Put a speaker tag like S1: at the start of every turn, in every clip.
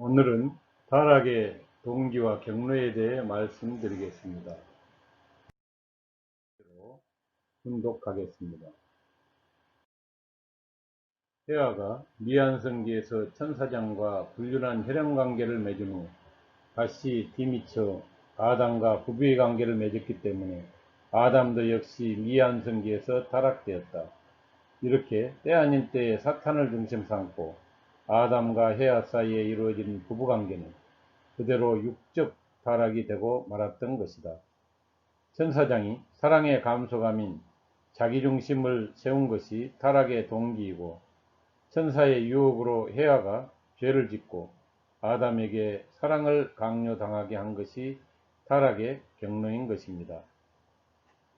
S1: 오늘은 타락의 동기와 경로에 대해 말씀드리겠습니다. 훈독하겠습니다. 해아가 미안성기에서 천사장과 불륜한 혈연관계를 맺은 후 다시 뒤미쳐 아담과 부부의 관계를 맺었기 때문에 아담도 역시 미안성기에서 타락되었다. 이렇게 때 아닌 때에 사탄을 중심 삼고 아담과 해아 사이에 이루어진 부부관계는 그대로 육적 타락이 되고 말았던 것이다. 천사장이 사랑의 감소감인 자기중심을 세운 것이 타락의 동기이고 천사의 유혹으로 해아가 죄를 짓고 아담에게 사랑을 강요당하게 한 것이 타락의 경로인 것입니다.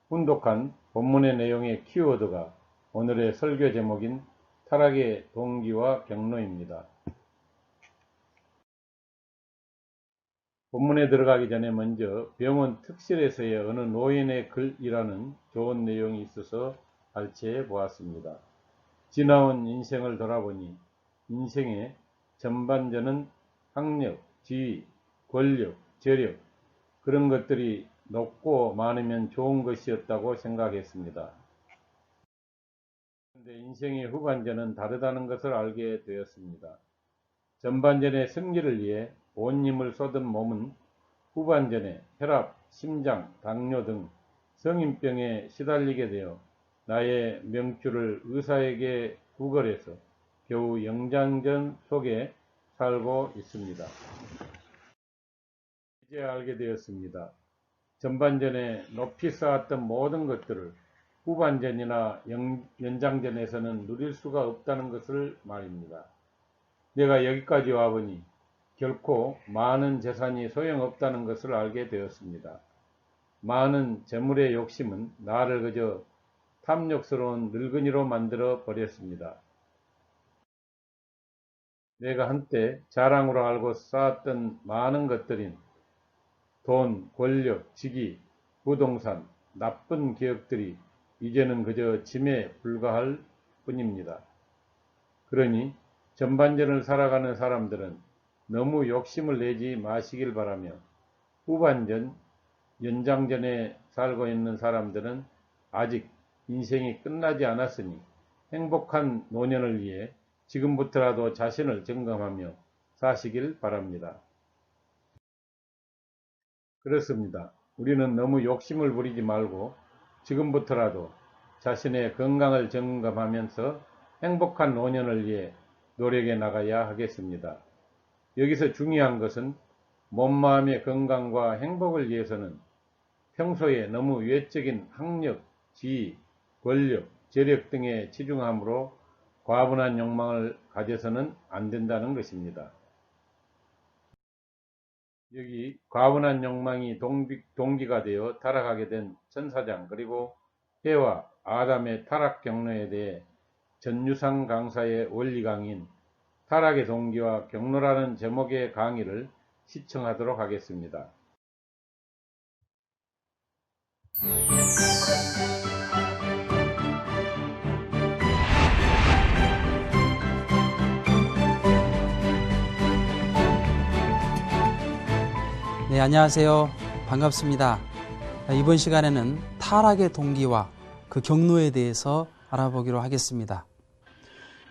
S1: 훈독한 본문의 내용의 키워드가 오늘의 설교 제목인 타락의 동기와 경로입니다. 본문에 들어가기 전에 먼저 병원 특실에서의 어느 노인의 글이라는 좋은 내용이 있어서 발췌해 보았습니다. 지나온 인생을 돌아보니 인생의 전반전은 학력, 지위, 권력, 재력 그런 것들이 높고 많으면 좋은 것이었다고 생각했습니다. 그런데 인생의 후반전은 다르다는 것을 알게 되었습니다. 전반전의 승리를 위해 온 힘을 쏟은 몸은 후반전에 혈압, 심장, 당뇨 등 성인병에 시달리게 되어 나의 명줄을 의사에게 구걸해서 겨우 영장전 속에 살고 있습니다. 이제 알게 되었습니다. 전반전에 높이 쌓았던 모든 것들을 후반전이나 연장전에서는 누릴 수가 없다는 것을 말입니다. 내가 여기까지 와보니 결코 많은 재산이 소용없다는 것을 알게 되었습니다. 많은 재물의 욕심은 나를 그저 탐욕스러운 늙은이로 만들어 버렸습니다. 내가 한때 자랑으로 알고 쌓았던 많은 것들인 돈, 권력, 직위, 부동산, 나쁜 기억들이 이제는 그저 짐에 불과할 뿐입니다. 그러니 전반전을 살아가는 사람들은 너무 욕심을 내지 마시길 바라며 후반전, 연장전에 살고 있는 사람들은 아직 인생이 끝나지 않았으니 행복한 노년을 위해 지금부터라도 자신을 점검하며 사시길 바랍니다. 그렇습니다. 우리는 너무 욕심을 부리지 말고 지금부터라도 자신의 건강을 점검하면서 행복한 노년을 위해 노력해 나가야 하겠습니다. 여기서 중요한 것은 몸, 마음의 건강과 행복을 위해서는 평소에 너무 외적인 학력, 지위, 권력, 재력 등에 치중함으로 과분한 욕망을 가져서는 안 된다는 것입니다. 여기 과분한 욕망이 동기가 되어 타락하게 된 천사장 그리고 해와 아담의 타락 경로에 대해 전유상 강사의 원리 강의인 타락의 동기와 경로라는 제목의 강의를 시청하도록 하겠습니다.
S2: 네, 안녕하세요. 반갑습니다. 이번 시간에는 타락의 동기와 그 경로에 대해서 알아보기로 하겠습니다.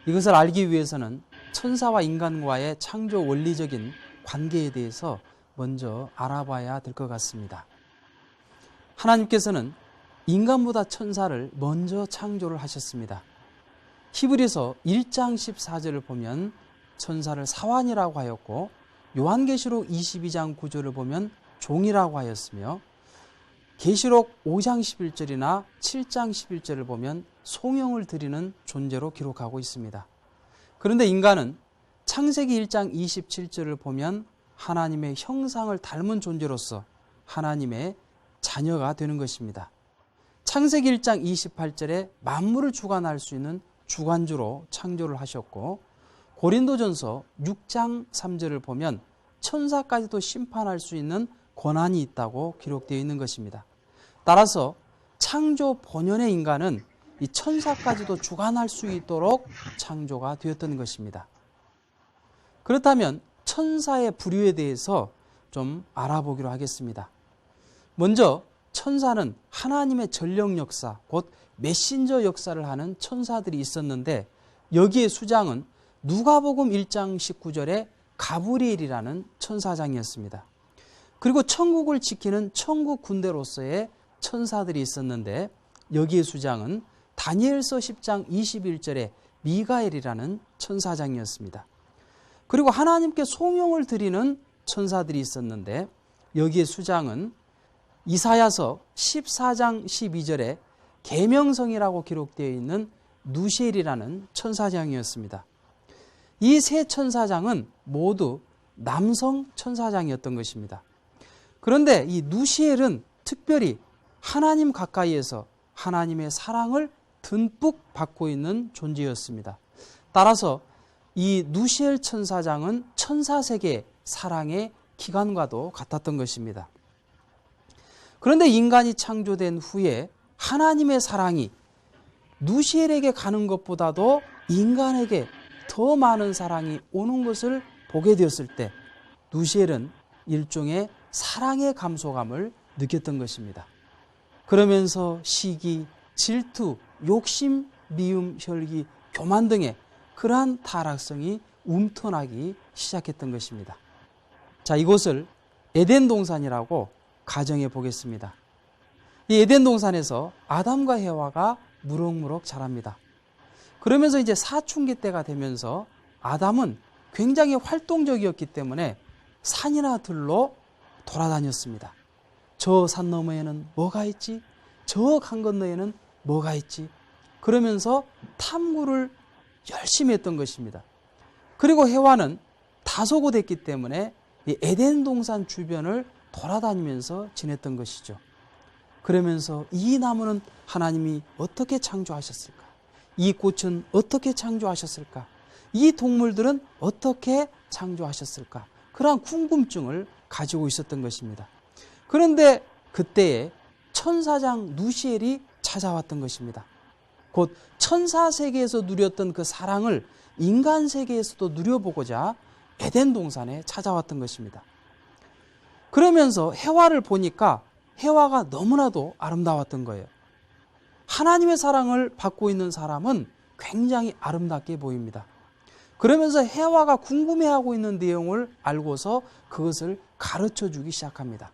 S2: 이것을 알기 위해서는 천사와 인간과의 창조 원리적인 관계에 대해서 먼저 알아봐야 될 것 같습니다. 하나님께서는 인간보다 천사를 먼저 창조를 하셨습니다. 히브리서 1장 14절을 보면 천사를 사환이라고 하였고 요한계시록 22장 9절을 보면 종이라고 하였으며 계시록 5장 11절이나 7장 11절을 보면 송영을 드리는 존재로 기록하고 있습니다. 그런데 인간은 창세기 1장 27절을 보면 하나님의 형상을 닮은 존재로서 하나님의 자녀가 되는 것입니다. 창세기 1장 28절에 만물을 주관할 수 있는 주관주로 창조를 하셨고 고린도전서 6장 3절을 보면 천사까지도 심판할 수 있는 권한이 있다고 기록되어 있는 것입니다. 따라서 창조 본연의 인간은 이 천사까지도 주관할 수 있도록 창조가 되었던 것입니다. 그렇다면 천사의 부류에 대해서 좀 알아보기로 하겠습니다. 먼저 천사는 하나님의 전령 역사, 곧 메신저 역사를 하는 천사들이 있었는데 여기에 수장은 누가복음 1장 19절에 가브리엘이라는 천사장이었습니다. 그리고 천국을 지키는 천국 군대로서의 천사들이 있었는데 여기에 수장은 다니엘서 10장 21절에 미가엘이라는 천사장이었습니다. 그리고 하나님께 송영을 드리는 천사들이 있었는데 여기에 수장은 이사야서 14장 12절에 계명성이라고 기록되어 있는 누시엘이라는 천사장이었습니다. 이 세 천사장은 모두 남성 천사장이었던 것입니다. 그런데 이 누시엘은 특별히 하나님 가까이에서 하나님의 사랑을 듬뿍 받고 있는 존재였습니다. 따라서 이 누시엘 천사장은 천사세계의 사랑의 기관과도 같았던 것입니다. 그런데 인간이 창조된 후에 하나님의 사랑이 누시엘에게 가는 것보다도 인간에게 더 많은 사랑이 오는 것을 보게 되었을 때 누시엘은 일종의 사랑의 감소감을 느꼈던 것입니다. 그러면서 시기, 질투, 욕심, 미움, 혈기, 교만 등의 그러한 타락성이 움터나기 시작했던 것입니다. 자, 이곳을 에덴 동산이라고 가정해 보겠습니다. 이 에덴 동산에서 아담과 해와가 무럭무럭 자랍니다. 그러면서 이제 사춘기 때가 되면서 아담은 굉장히 활동적이었기 때문에 산이나 들로 돌아다녔습니다. 저 산 너머에는 뭐가 있지? 저 강 건너에는 뭐가 있지? 그러면서 탐구를 열심히 했던 것입니다. 그리고 해와는 다소고됐기 때문에 이 에덴 동산 주변을 돌아다니면서 지냈던 것이죠. 그러면서 이 나무는 하나님이 어떻게 창조하셨을까? 이 꽃은 어떻게 창조하셨을까? 이 동물들은 어떻게 창조하셨을까? 그러한 궁금증을 가지고 있었던 것입니다. 그런데 그때에 천사장 누시엘이 찾아왔던 것입니다. 곧 천사 세계에서 누렸던 그 사랑을 인간 세계에서도 누려보고자 에덴 동산에 찾아왔던 것입니다. 그러면서 해와를 보니까 해와가 너무나도 아름다웠던 거예요. 하나님의 사랑을 받고 있는 사람은 굉장히 아름답게 보입니다. 그러면서 해와가 궁금해하고 있는 내용을 알고서 그것을 가르쳐 주기 시작합니다.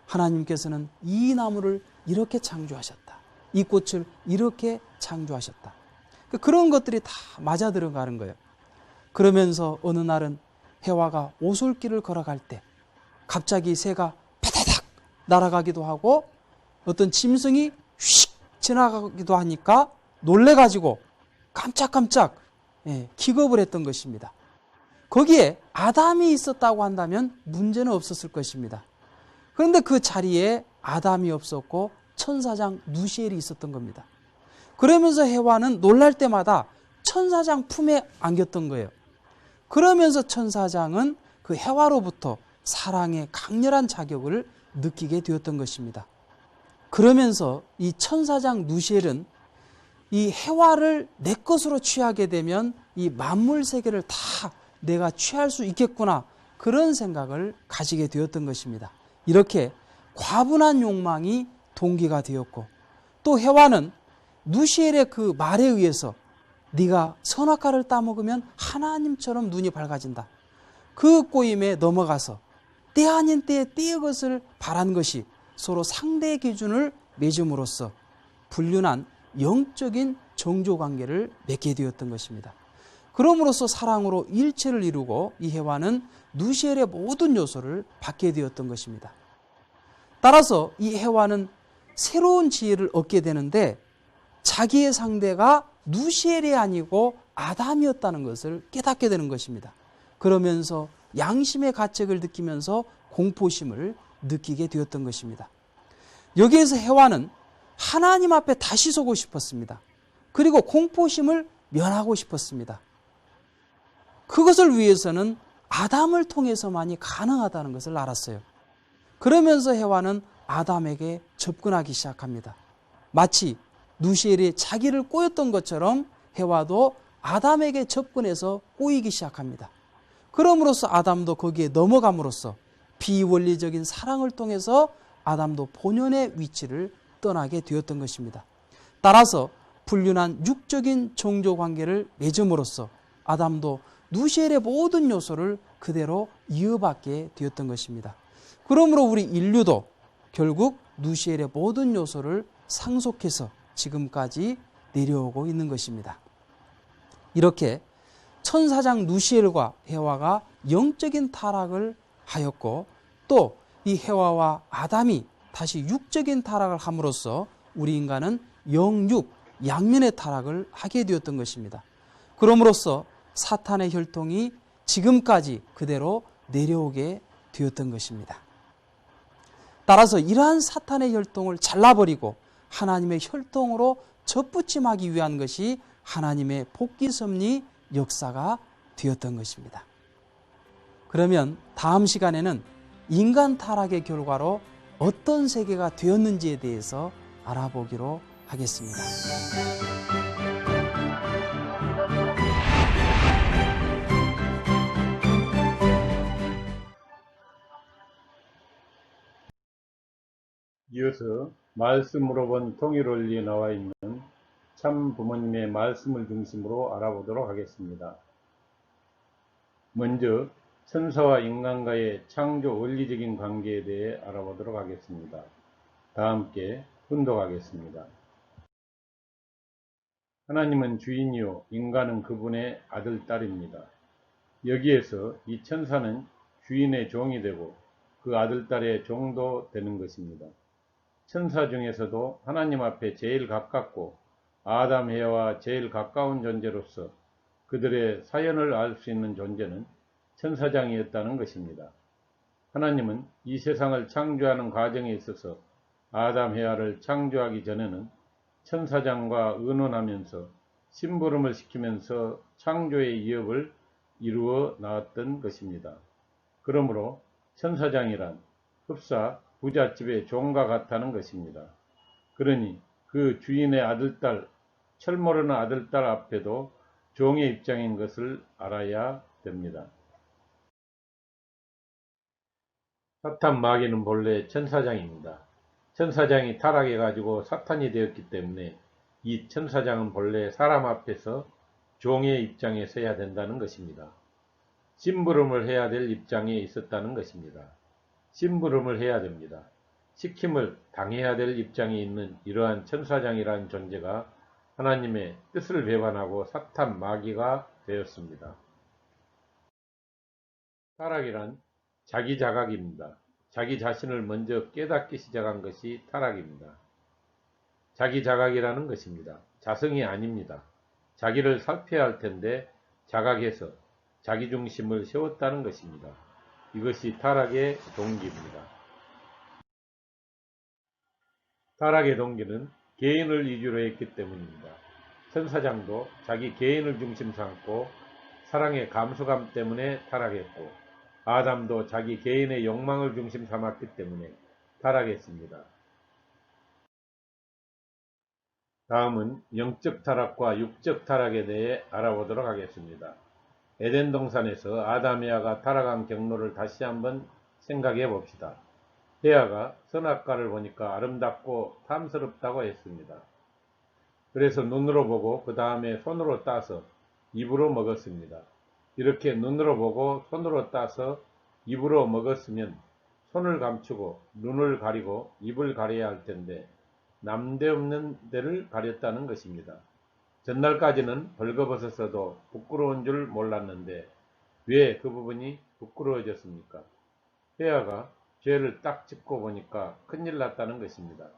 S2: 하나님께서는 이 나무를 이렇게 창조하셨다. 이 꽃을 이렇게 창조하셨다. 그런 것들이 다 맞아 들어가는 거예요. 그러면서 어느 날은 해와가 오솔길을 걸어갈 때 갑자기 새가 파다닥 날아가기도 하고 어떤 짐승이 휙 지나가기도 하니까 놀래가지고 깜짝깜짝 기겁을 했던 것입니다. 거기에 아담이 있었다고 한다면 문제는 없었을 것입니다. 그런데 그 자리에 아담이 없었고 천사장 누시엘이 있었던 겁니다. 그러면서 해와는 놀랄 때마다 천사장 품에 안겼던 거예요. 그러면서 천사장은 그 해와로부터 사랑의 강렬한 자격을 느끼게 되었던 것입니다. 그러면서 이 천사장 누시엘은 이 해와를 내 것으로 취하게 되면 이 만물 세계를 다 내가 취할 수 있겠구나, 그런 생각을 가지게 되었던 것입니다. 이렇게 과분한 욕망이 동기가 되었고, 또 해와는 누시엘의 그 말에 의해서 네가 선악과를 따먹으면 하나님처럼 눈이 밝아진다, 그 꼬임에 넘어가서 때 아닌 때에 때의 것을 바란 것이 서로 상대의 기준을 맺음으로써 불륜한 영적인 정조관계를 맺게 되었던 것입니다. 그럼으로써 사랑으로 일체를 이루고 이 해와는 누시엘의 모든 요소를 받게 되었던 것입니다. 따라서 이 해와는 새로운 지혜를 얻게 되는데 자기의 상대가 누시엘이 아니고 아담이었다는 것을 깨닫게 되는 것입니다. 그러면서 양심의 가책을 느끼면서 공포심을 느끼게 되었던 것입니다. 여기에서 해와는 하나님 앞에 다시 서고 싶었습니다. 그리고 공포심을 면하고 싶었습니다. 그것을 위해서는 아담을 통해서만이 가능하다는 것을 알았어요. 그러면서 해와는 아담에게 접근하기 시작합니다. 마치 누시엘이 자기를 꼬였던 것처럼 해와도 아담에게 접근해서 꼬이기 시작합니다. 그럼으로써 아담도 거기에 넘어감으로써 비원리적인 사랑을 통해서 아담도 본연의 위치를 떠나게 되었던 것입니다. 따라서 불륜한 육적인 종교관계를 맺음으로써 아담도 누시엘의 모든 요소를 그대로 이어받게 되었던 것입니다. 그러므로 우리 인류도 결국 누시엘의 모든 요소를 상속해서 지금까지 내려오고 있는 것입니다. 이렇게 천사장 누시엘과 해와가 영적인 타락을 하였고 또 이 해와와 아담이 다시 육적인 타락을 함으로써 우리 인간은 영육, 양면의 타락을 하게 되었던 것입니다. 그럼으로써 사탄의 혈통이 지금까지 그대로 내려오게 되었던 것입니다. 따라서 이러한 사탄의 혈통을 잘라버리고 하나님의 혈통으로 접붙임하기 위한 것이 하나님의 복귀섭리 역사가 되었던 것입니다. 그러면 다음 시간에는 인간 타락의 결과로 어떤 세계가 되었는지에 대해서 알아보기로 하겠습니다.
S1: 이어서 말씀으로 본 통일원리에 나와 있는 참 부모님의 말씀을 중심으로 알아보도록 하겠습니다. 먼저 천사와 인간과의 창조 원리적인 관계에 대해 알아보도록 하겠습니다. 다 함께 훈독하겠습니다. 하나님은 주인이요 인간은 그분의 아들, 딸입니다. 여기에서 이 천사는 주인의 종이 되고 그 아들, 딸의 종도 되는 것입니다. 천사 중에서도 하나님 앞에 제일 가깝고 아담, 해와 제일 가까운 존재로서 그들의 사연을 알 수 있는 존재는 천사장이었다는 것입니다. 하나님은 이 세상을 창조하는 과정에 있어서 아담, 해와를 창조하기 전에는 천사장과 의논하면서 심부름을 시키면서 창조의 이업을 이루어 나왔던 것입니다. 그러므로 천사장이란 흡사 부잣집의 종과 같다는 것입니다. 그러니 그 주인의 아들딸, 철모르는 아들딸 앞에도 종의 입장인 것을 알아야 됩니다. 사탄 마귀는 본래 천사장입니다. 천사장이 타락해가지고 사탄이 되었기 때문에 이 천사장은 본래 사람 앞에서 종의 입장에 서야 된다는 것입니다. 심부름을 해야 될 입장에 있었다는 것입니다. 심부름을 해야 됩니다. 시킴을 당해야 될 입장에 있는 이러한 천사장이라는 존재가 하나님의 뜻을 배반하고 사탄 마귀가 되었습니다. 타락이란 자기 자각입니다. 자기 자신을 먼저 깨닫기 시작한 것이 타락입니다. 자기 자각이라는 것입니다. 자성이 아닙니다. 자기를 살펴야 할 텐데 자각해서 자기 중심을 세웠다는 것입니다. 이것이 타락의 동기입니다. 타락의 동기는 개인을 위주로 했기 때문입니다. 천사장도 자기 개인을 중심 삼고 사랑의 감수감 때문에 타락했고 아담도 자기 개인의 욕망을 중심 삼았기 때문에 타락했습니다. 다음은 영적 타락과 육적 타락에 대해 알아보도록 하겠습니다. 에덴 동산에서 아담, 해와가 타락한 경로를 다시 한번 생각해 봅시다. 해와가 선악과를 보니까 아름답고 탐스럽다고 했습니다. 그래서 눈으로 보고 그 다음에 손으로 따서 입으로 먹었습니다. 이렇게 눈으로 보고 손으로 따서 입으로 먹었으면 손을 감추고 눈을 가리고 입을 가려야 할 텐데 남대없는 데를 가렸다는 것입니다. 전날까지는 벌거벗었어도 부끄러운 줄 몰랐는데 왜 그 부분이 부끄러워졌습니까? 해와가 죄를 딱 짚고 보니까 큰일 났다는 것입니다.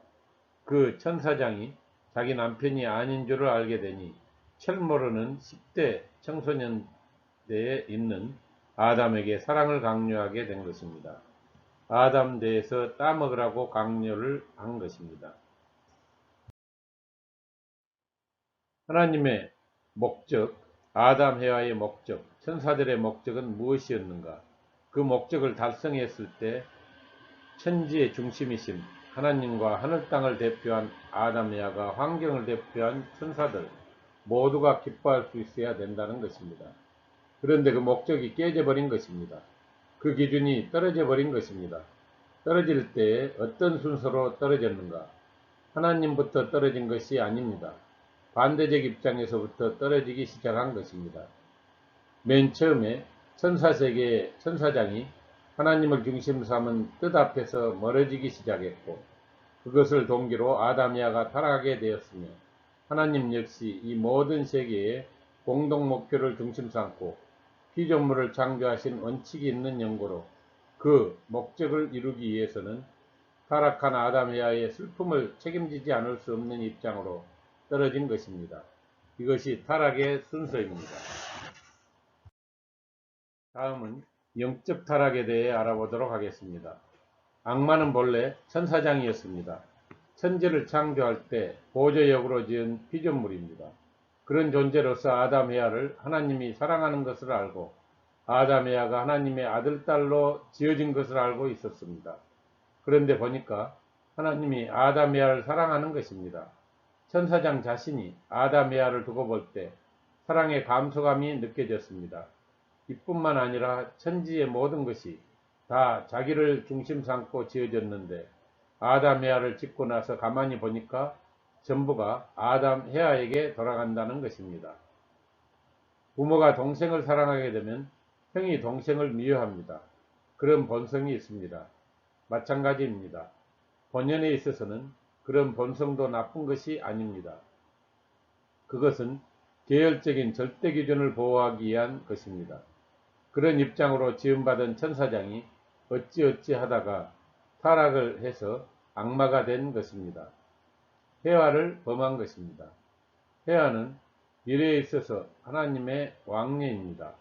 S1: 그 천사장이 자기 남편이 아닌 줄을 알게 되니 철모르는 10대 청소년대에 있는 아담에게 사랑을 강요하게 된 것입니다. 아담 대에서 따먹으라고 강요를 한 것입니다. 하나님의 목적, 아담, 해와의 목적, 천사들의 목적은 무엇이었는가? 그 목적을 달성했을 때 천지의 중심이신 하나님과 하늘 땅을 대표한 아담, 해와가 환경을 대표한 천사들 모두가 기뻐할 수 있어야 된다는 것입니다. 그런데 그 목적이 깨져버린 것입니다. 그 기준이 떨어져 버린 것입니다. 떨어질 때 어떤 순서로 떨어졌는가? 하나님부터 떨어진 것이 아닙니다. 반대적 입장에서부터 떨어지기 시작한 것입니다. 맨 처음에 천사세계의 천사장이 하나님을 중심 삼은 뜻 앞에서 멀어지기 시작했고, 그것을 동기로 아담이아가 타락하게 되었으며, 하나님 역시 이 모든 세계의 공동 목표를 중심 삼고 피조물을 창조하신 원칙이 있는 연고로 그 목적을 이루기 위해서는 타락한 아담이아의 슬픔을 책임지지 않을 수 없는 입장으로 떨어진 것입니다. 이것이 타락의 순서입니다. 다음은 영적 타락에 대해 알아보도록 하겠습니다. 악마는 본래 천사장이었습니다. 천지를 창조할 때 보조역으로 지은 피조물입니다. 그런 존재로서 아담 헤아를 하나님이 사랑하는 것을 알고 아담 헤아가 하나님의 아들, 딸로 지어진 것을 알고 있었습니다. 그런데 보니까 하나님이 아담 헤아를 사랑하는 것입니다. 천사장 자신이 아담 헤아를 두고 볼 때 사랑의 감소감이 느껴졌습니다. 이뿐만 아니라 천지의 모든 것이 다 자기를 중심 삼고 지어졌는데 아담 헤아를 짓고 나서 가만히 보니까 전부가 아담 헤아에게 돌아간다는 것입니다. 부모가 동생을 사랑하게 되면 형이 동생을 미워합니다. 그런 본성이 있습니다. 마찬가지입니다. 본연에 있어서는 그런 본성도 나쁜 것이 아닙니다. 그것은 계열적인 절대 기준을 보호하기 위한 것입니다. 그런 입장으로 지음받은 천사장이 어찌어찌 하다가 타락을 해서 악마가 된 것입니다. 해와를 범한 것입니다. 해와는 미래에 있어서 하나님의 왕녀입니다.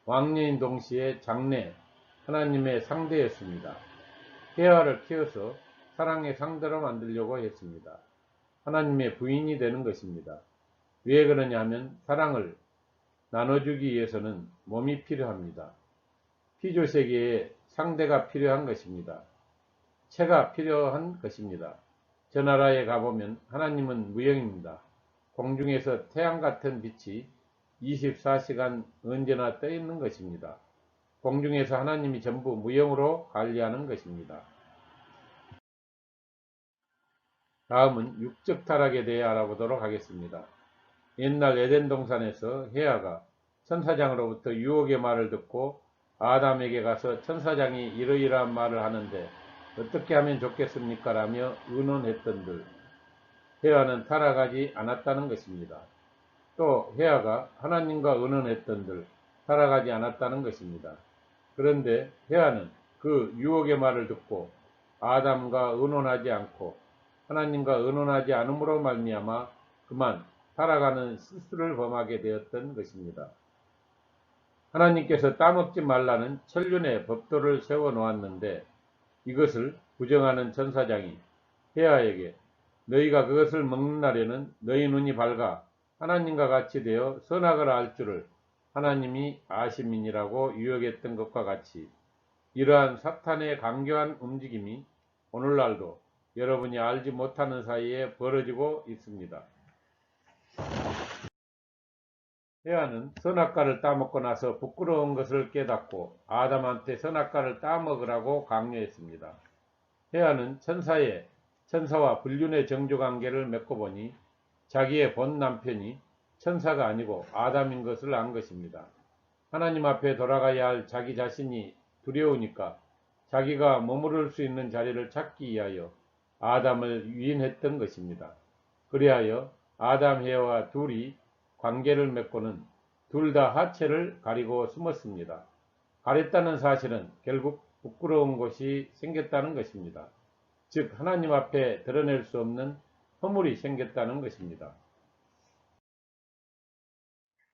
S1: 왕녀인 동시에 장래, 하나님의 상대였습니다. 해와를 키워서 사랑의 상대로 만들려고 했습니다. 하나님의 부인이 되는 것입니다. 왜 그러냐 하면 사랑을 나눠주기 위해서는 몸이 필요합니다. 피조세계에 상대가 필요한 것입니다. 채가 필요한 것입니다. 저 나라에 가보면 하나님은 무형입니다. 공중에서 태양 같은 빛이 24시간 언제나 떠 있는 것입니다. 공중에서 하나님이 전부 무형으로 관리하는 것입니다. 다음은 육적 타락에 대해 알아보도록 하겠습니다. 옛날 에덴 동산에서 헤아가 천사장으로부터 유혹의 말을 듣고 아담에게 가서 천사장이 이러이러한 말을 하는데 어떻게 하면 좋겠습니까? 라며 의논했던들 헤아는 타락하지 않았다는 것입니다. 또 헤아가 하나님과 의논했던들 타락하지 않았다는 것입니다. 그런데 헤아는 그 유혹의 말을 듣고 아담과 의논하지 않고 하나님과 의논하지 않음으로 말미암아 그만 타락하는 실수를 범하게 되었던 것입니다. 하나님께서 따먹지 말라는 천륜의 법도를 세워놓았는데 이것을 부정하는 천사장이 헤아에게 너희가 그것을 먹는 날에는 너희 눈이 밝아 하나님과 같이 되어 선악을 알 줄을 하나님이 아심이니라고 유혹했던 것과 같이 이러한 사탄의 강교한 움직임이 오늘날도 여러분이 알지 못하는 사이에 벌어지고 있습니다. 헤아는 선악과를 따먹고 나서 부끄러운 것을 깨닫고 아담한테 선악과를 따먹으라고 강요했습니다. 헤아는 천사와 불륜의 정조관계를 맺고 보니 자기의 본 남편이 천사가 아니고 아담인 것을 안 것입니다. 하나님 앞에 돌아가야 할 자기 자신이 두려우니까 자기가 머무를 수 있는 자리를 찾기 위하여 아담을 유인했던 것입니다. 그리하여 아담 헤아와 둘이 관계를 맺고는 둘 다 하체를 가리고 숨었습니다. 가렸다는 사실은 결국 부끄러운 곳이 생겼다는 것입니다. 즉 하나님 앞에 드러낼 수 없는 허물이 생겼다는 것입니다.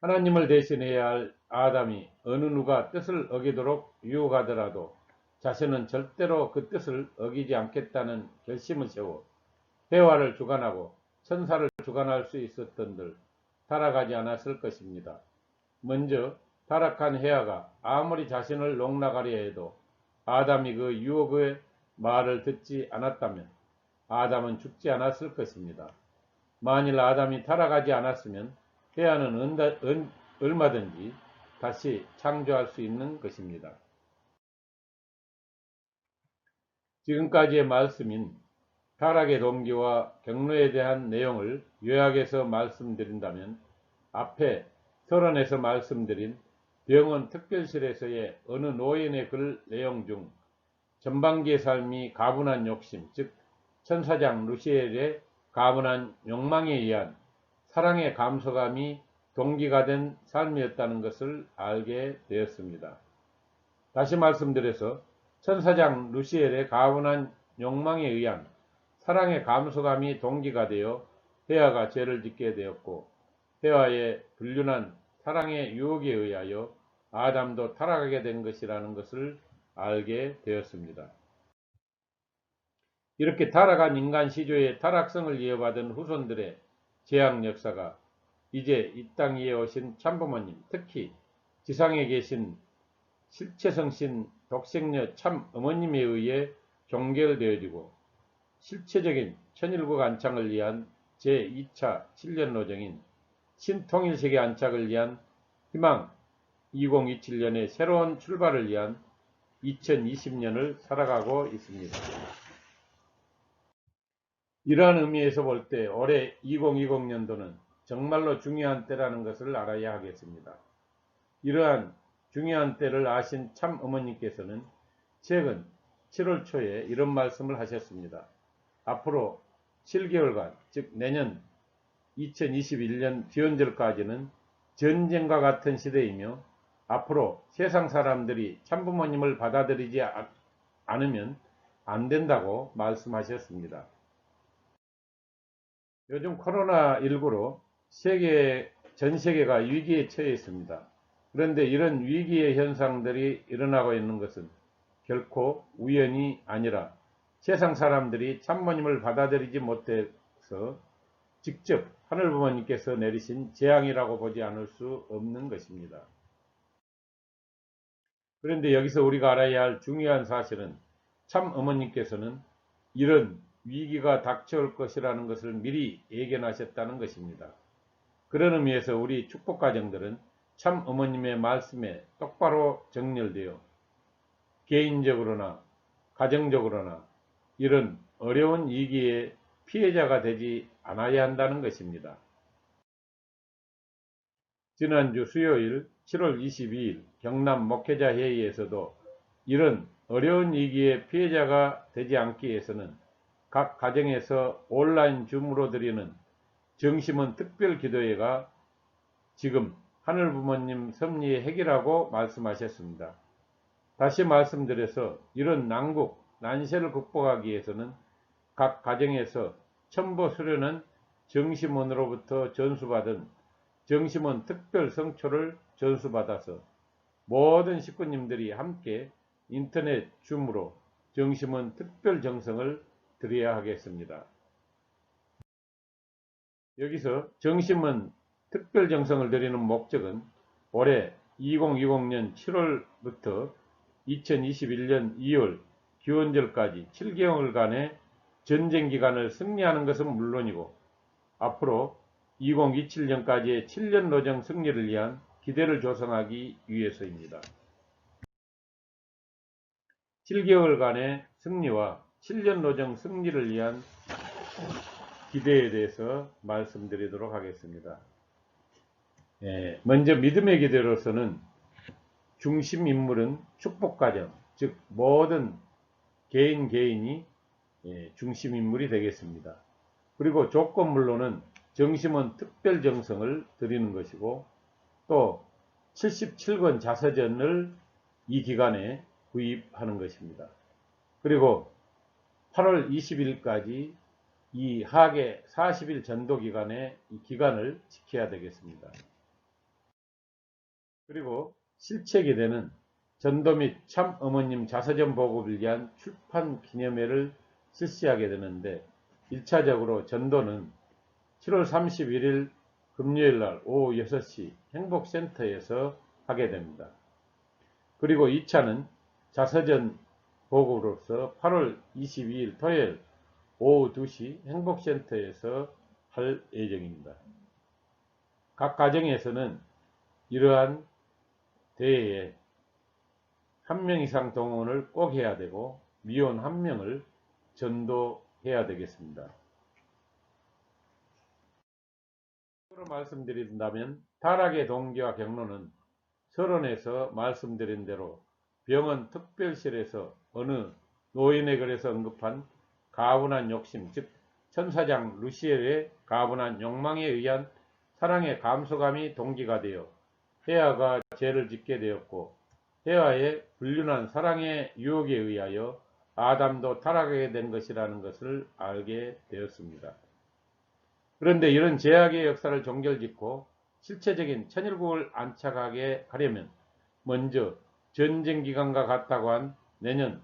S1: 하나님을 대신해야 할 아담이 어느 누가 뜻을 어기도록 유혹하더라도 자신은 절대로 그 뜻을 어기지 않겠다는 결심을 세워 해와를 주관하고 천사를 주관할 수 있었던들 타락하지 않았을 것입니다. 먼저 타락한 헤아가 아무리 자신을 농락하려 해도 아담이 그 유혹의 말을 듣지 않았다면 아담은 죽지 않았을 것입니다. 만일 아담이 타락하지 않았으면 헤아는 얼마든지 다시 창조할 수 있는 것입니다. 지금까지의 말씀인 타락의 동기와 경로에 대한 내용을 요약해서 말씀드린다면 앞에 서론에서 말씀드린 병원 특별실에서의 어느 노인의 글 내용 중 전반기의 삶이 가분한 욕심, 즉 천사장 루시엘의 가분한 욕망에 의한 사랑의 감소감이 동기가 된 삶이었다는 것을 알게 되었습니다. 다시 말씀드려서 천사장 루시엘의 가분한 욕망에 의한 사랑의 감소감이 동기가 되어 헤아가 죄를 짓게 되었고 헤아의 불륜한 사랑의 유혹에 의하여 아담도 타락하게 된 것이라는 것을 알게 되었습니다. 이렇게 타락한 인간 시조의 타락성을 이어받은 후손들의 재앙 역사가 이제 이 땅 위에 오신 참부모님, 특히 지상에 계신 실체성신 독생녀 참 어머님에 의해 종결되어지고 실체적인 천일국 안착을 위한 제2차 7년 노정인 신통일세계 안착을 위한 희망 2027년의 새로운 출발을 위한 2020년을 살아가고 있습니다. 이러한 의미에서 볼 때 올해 2020년도는 정말로 중요한 때라는 것을 알아야 하겠습니다. 이러한 중요한 때를 아신 참 어머님께서는 최근 7월 초에 이런 말씀을 하셨습니다. 앞으로 7개월간, 즉 내년 2021년 기원절까지는 전쟁과 같은 시대이며 앞으로 세상 사람들이 참부모님을 받아들이지 않으면 안 된다고 말씀하셨습니다. 요즘 코로나19로 전 세계가 위기에 처해 있습니다. 그런데 이런 위기의 현상들이 일어나고 있는 것은 결코 우연이 아니라 세상 사람들이 참부모님을 받아들이지 못해서 직접 하늘부모님께서 내리신 재앙이라고 보지 않을 수 없는 것입니다. 그런데 여기서 우리가 알아야 할 중요한 사실은 참 어머님께서는 이런 위기가 닥쳐올 것이라는 것을 미리 예견하셨다는 것입니다. 그런 의미에서 우리 축복가정들은 참 어머님의 말씀에 똑바로 정렬되어 개인적으로나 가정적으로나 이런 어려운 위기의 피해자가 되지 않아야 한다는 것입니다. 지난주 수요일 7월 22일 경남 목회자 회의에서도 이런 어려운 위기의 피해자가 되지 않기 위해서는 각 가정에서 온라인 줌으로 드리는 정심은 특별 기도회가 지금 하늘부모님 섭리의 핵이라고 말씀하셨습니다. 다시 말씀드려서 이런 난국, 난세를 극복하기 위해서는 각 가정에서 첨보 수료는 정심원으로부터 전수받은 정심원 특별 성초를 전수받아서 모든 식구님들이 함께 인터넷 줌으로 정심원 특별 정성을 드려야 하겠습니다. 여기서 정심원 특별 정성을 드리는 목적은 올해 2020년 7월부터 2021년 2월 기원절까지 7개월간의 전쟁 기간을 승리하는 것은 물론이고 앞으로 2027년까지의 7년 노정 승리를 위한 기대를 조성하기 위해서입니다. 7개월간의 승리와 7년 노정 승리를 위한 기대에 대해서 말씀드리도록 하겠습니다. 먼저 믿음의 기대로서는 중심 인물은 축복가정, 즉 모든 개인이 중심 인물이 되겠습니다. 그리고 조건물로는 정심원 특별 정성을 드리는 것이고 또 77권 자서전을 이 기간에 구입하는 것입니다. 그리고 8월 20일까지 이 하계 40일 전도 기간에 이 기간을 지켜야 되겠습니다. 그리고 실체 기대는 전도 및 참 어머님 자서전 보급을 위한 출판 기념회를 실시하게 되는데 1차적으로 전도는 7월 31일 금요일날 오후 6시 행복센터에서 하게 됩니다. 그리고 2차는 자서전 보급으로서 8월 22일 토요일 오후 2시 행복센터에서 할 예정입니다. 각 가정에서는 이러한 대회에 1명 이상 동원을 꼭 해야 되고 미혼 1명을 전도해야 되겠습니다. 말씀드린다면 타락의 동기와 경로는 서론에서 말씀드린 대로 병원 특별실에서 어느 노인의 글에서 언급한 가분한 욕심, 즉 천사장 루시엘의 가분한 욕망에 의한 사랑의 감소감이 동기가 되어 헤아가 죄를 짓게 되었고, 헤아의 불륜한 사랑의 유혹에 의하여 아담도 타락하게 된 것이라는 것을 알게 되었습니다. 그런데 이런 죄악의 역사를 종결짓고 실체적인 천일국을 안착하게 하려면 먼저 전쟁기간과 같다고 한 내년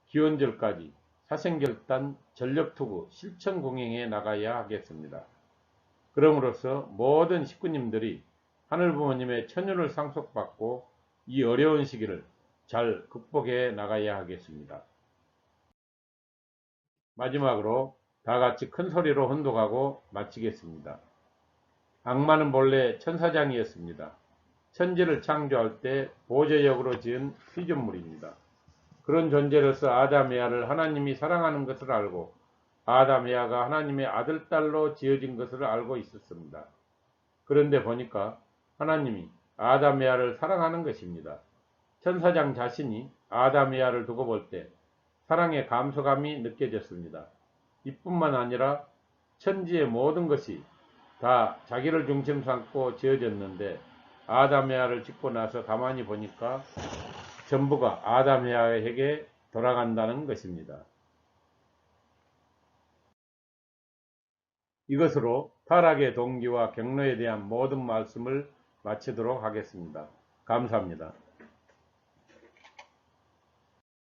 S1: 기원절까지 사생결단 전력투구 실천공행해 나가야 하겠습니다. 그럼으로써 모든 식구님들이 하늘부모님의 천윤을 상속받고 이 어려운 시기를 잘 극복해 나가야 하겠습니다. 마지막으로 다같이 큰 소리로 혼독하고 마치겠습니다. 악마는 본래 천사장이었습니다. 천지를 창조할 때 보조역으로 지은 피조물입니다. 그런 존재로서 아담 에아를 하나님이 사랑하는 것을 알고 아담 에아가 하나님의 아들, 딸로 지어진 것을 알고 있었습니다. 그런데 보니까 하나님이 아담 에아를 사랑하는 것입니다. 천사장 자신이 아담 에아를 두고 볼 때 사랑의 감소감이 느껴졌습니다. 이뿐만 아니라 천지의 모든 것이 다 자기를 중심 삼고 지어졌는데 아담 에아를 짓고 나서 가만히 보니까 전부가 아담 에아에게 돌아간다는 것입니다. 이것으로 타락의 동기와 경로에 대한 모든 말씀을 마치도록 하겠습니다. 감사합니다.